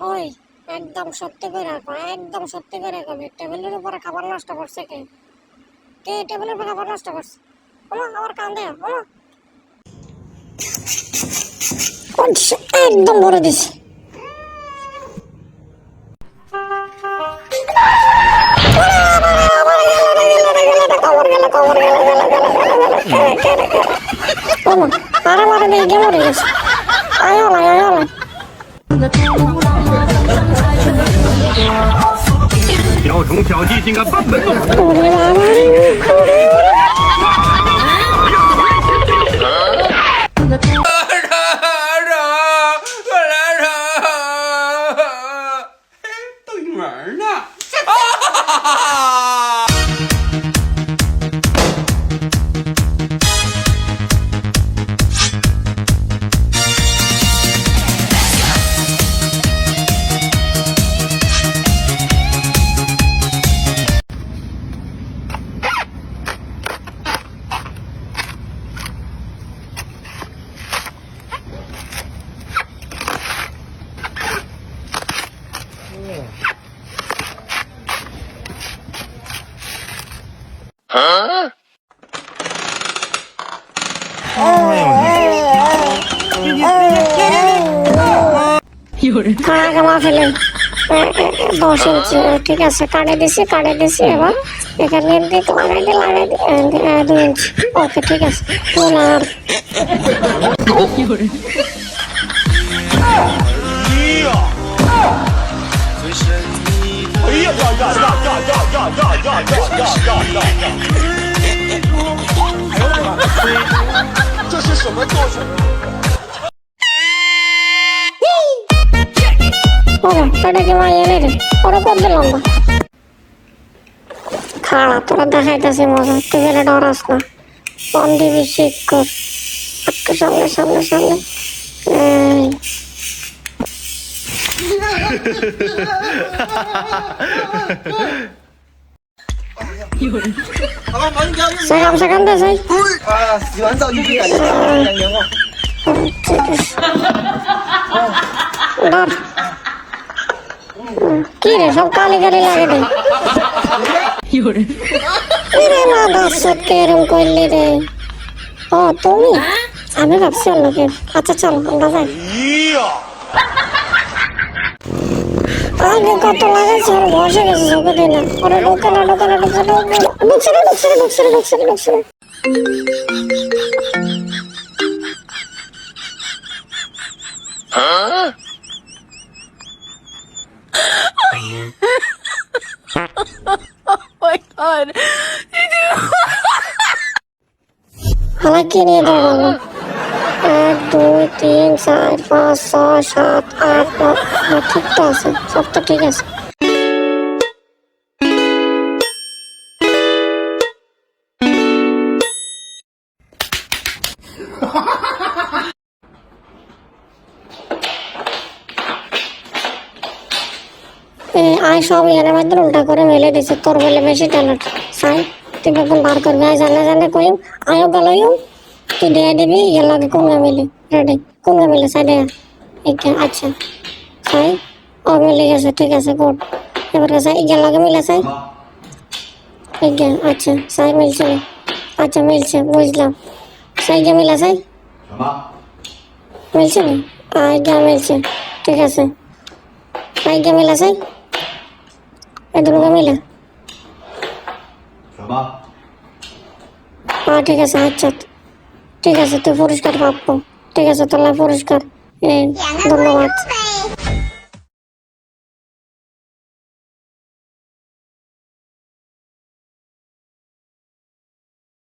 ওই একদম সত্যি করে রাখো, একদম সত্যি করে রাখো। টেবিলের উপরে খাবার নষ্ট করছে কে? কে টেবিলের উপরে খাবার নষ্ট করছে? আমার কান্দে একদম ভরে দিস। আরে মারে দিয়ে গেল রে গেছে। আয় আয় 雕虫小技，竟敢班门弄斧！ 逗你玩呢！ফেলে 10 ইঞ্চি ঠিক আছে, কাটে দিছি এবার এখানে দিকে লাগাই দিয়ে 2 ইঞ্চি। ওকে ঠিক আছে। আর这是什么教程？ এটা কি মাই এনে রে? ওরা কত লম্বা খাড়া, তোরা দেখাইতেছে মজা। তুই গেলে ডরাস না, মন দিবি শিখ কর। একটু সামনে সামনে সামনে। সেখান দে সেই 洗完澡就去感觉感觉吗？ ধর কি রে সব কালি কালি লাগে রে। না দর্শক এরম করলি রে। ও তুমি? আমি ভাবছি অন্যকে। আচ্ছা চল আমরা যাই। আগে কত লাগাইছে আর বসে গেছে চোখে দিই না। ওরা ঢোকে না ঢোকে না ঢুকছে ঢুকছে। আমাকে নিয়ে দেওয়া হলো 1 2 3 4 5 6 7 8 9। ঠিক তো আছে, সব তো ঠিক আছে। আয় সব এর মধ্যে উল্টা করে মেলে দিছে। তোর বলে বেশি ট্যালেন্ট সাই, তুই কখন বার করবি? আয় জানে কইম আয়ো গেলাইও তুই দিয়ে দিবি। এর লাগে কোনগা মিলে রেডি, কোনগা মিলে সাই দেয়া এইটা। আচ্ছা সাই ও মিলে গেছে, ঠিক আছে গুড। এবার সাই এর লাগে মিলে সাই এইটা। আচ্ছা সাই মিলছে, আচ্ছা মিলছে বুঝলাম। সাই গে মিলা সাই মিলছে না? আয় গে মিলছে, ঠিক আছে। সাই গে মিলা সাই এই দুটো মিলে। হ্যাঁ ঠিক আছে। আচ্ছা ঠিক আছে, তুই পুরস্কার পাবো। ঠিক আছে তোলা পুরস্কার। ধন্যবাদ।